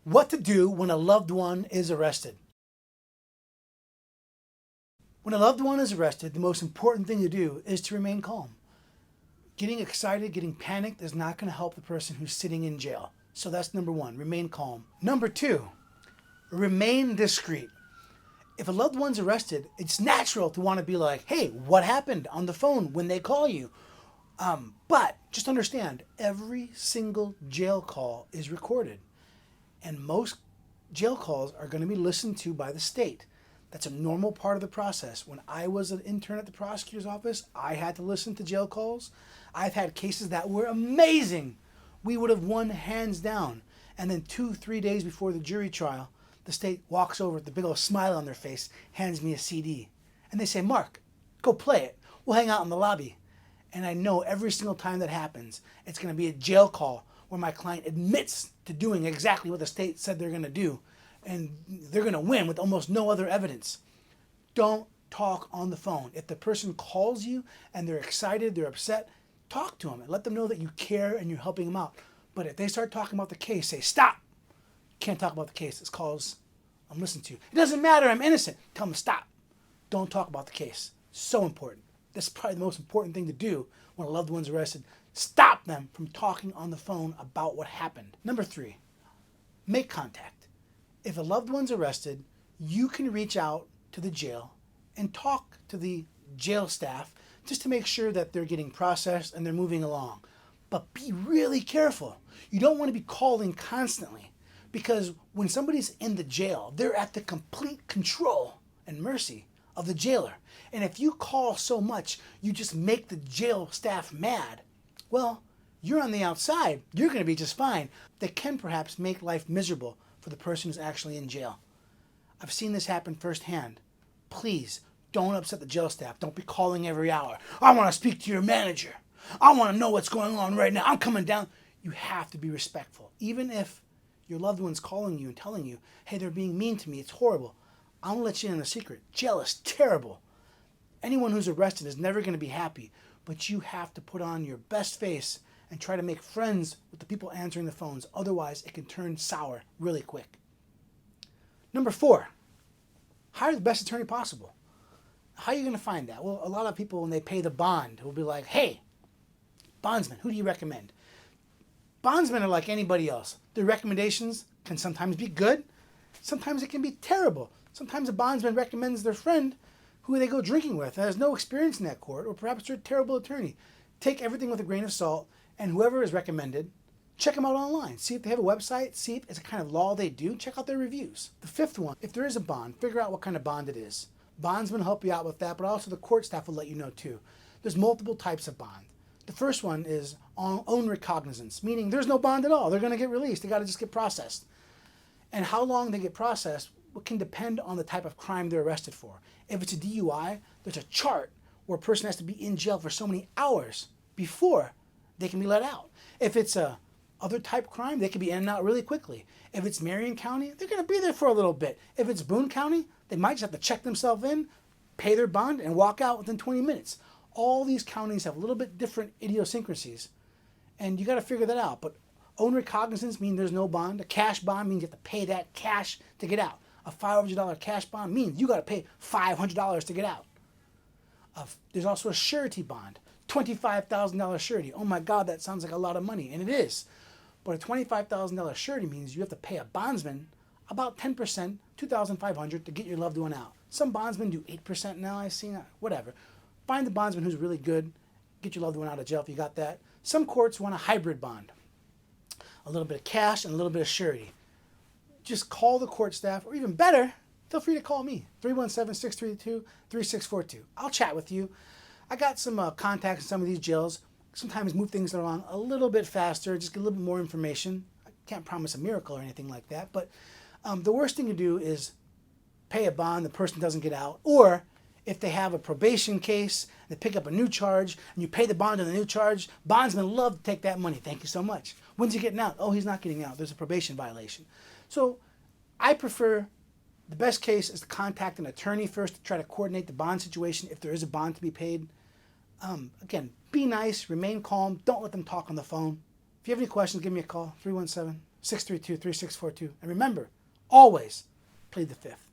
What to do when a loved one is arrested. When a loved one is arrested, the most important thing to do is to remain calm. Getting excited, getting panicked is not going to help the person who's sitting in jail. So that's number one, remain calm. Number two, remain discreet. If a loved one's arrested, it's natural to want to be like, hey, what happened on the phone when they call you? But just understand, every single jail call is recorded. And most jail calls are going to be listened to by the state. That's a normal part of the process. When I was an intern at the prosecutor's office, I had to listen to jail calls. I've had cases that were amazing. We would have won hands down. And then 2-3 days before the jury trial, the state walks over with a big old smile on their face, hands me a CD. And they say, Marc, go play it. We'll hang out in the lobby. And I know every single time that happens, it's going to be a jail call where my client admits to doing exactly what the state said they're going to do. And they're going to win with almost no other evidence. Don't talk on the phone. If the person calls you and they're excited, they're upset, talk to them and let them know that you care and you're helping them out. But if they start talking about the case, say, stop. Can't talk about the case. This calls I'm listening to. It doesn't matter. I'm innocent. Tell them stop. Don't talk about the case. So important. That's probably the most important thing to do when a loved one's arrested. Stop them from talking on the phone about what happened. Number 3, make contact. If a loved one's arrested, you can reach out to the jail and talk to the jail staff just to make sure that they're getting processed and they're moving along. But be really careful. You don't want to be calling constantly, because when somebody's in the jail, they're at the complete control and mercy of the jailer. And if you call so much, you just make the jail staff mad. Well, you're on the outside. You're going to be just fine. That can perhaps make life miserable for the person who's actually in jail. I've seen this happen firsthand. Please don't upset the jail staff. Don't be calling every hour. I want to speak to your manager. I want to know what's going on right now. I'm coming down. You have to be respectful. Even if your loved one's calling you and telling you, hey, they're being mean to me, it's horrible. I want to let you in a secret. Jail is terrible. Anyone who's arrested is never going to be happy, but you have to put on your best face and try to make friends with the people answering the phones. Otherwise, it can turn sour really quick. Number 4, hire the best attorney possible. How are you going to find that? Well, a lot of people, when they pay the bond, will be like, hey, bondsman, who do you recommend? Bondsmen are like anybody else. Their recommendations can sometimes be good. Sometimes it can be terrible. Sometimes a bondsman recommends their friend who they go drinking with and has no experience in that court, or perhaps they're a terrible attorney. Take everything with a grain of salt, and whoever is recommended, check them out online. See if they have a website. See if it's a kind of law they do. Check out their reviews. The 5th one, if there is a bond, figure out what kind of bond it is. Bondsmen help you out with that, but also the court staff will let you know too. There's multiple types of bond. The first one is own recognizance, meaning there's no bond at all. They're going to get released. They got to just get processed. And how long they get processed can depend on the type of crime they're arrested for. If it's a DUI, there's a chart where a person has to be in jail for so many hours before they can be let out. If it's a other type crime, they can be in and out really quickly. If it's Marion County, they're going to be there for a little bit. If it's Boone County, they might just have to check themselves in, pay their bond, and walk out within 20 minutes. All these counties have a little bit different idiosyncrasies, and you got to figure that out. But own recognizance means there's no bond. A cash bond means you have to pay that cash to get out. A $500 cash bond means you got to pay $500 to get out. There's also a surety bond, $25,000 surety. Oh my God, that sounds like a lot of money, and it is. But a $25,000 surety means you have to pay a bondsman about 10%, $2,500 to get your loved one out. Some bondsmen do 8% now. I've seen that. Whatever. Find the bondsman who's really good. Get your loved one out of jail if you got that. Some courts want a hybrid bond, a little bit of cash and a little bit of surety. Just call the court staff, or even better, feel free to call me, 317-632-3642. I'll chat with you. I got some contacts in some of these jails. Sometimes move things along a little bit faster, just get a little bit more information. I can't promise a miracle or anything like that, but the worst thing to do is pay a bond, the person doesn't get out, or if they have a probation case, they pick up a new charge, and you pay the bond on the new charge, bondsmen love to take that money. Thank you so much. When's he getting out? Oh, he's not getting out. There's a probation violation. So I prefer, the best case is to contact an attorney first to try to coordinate the bond situation if there is a bond to be paid. Again, be nice, remain calm, don't let them talk on the phone. If you have any questions, give me a call, 317 632-3642. And remember, always plead the fifth.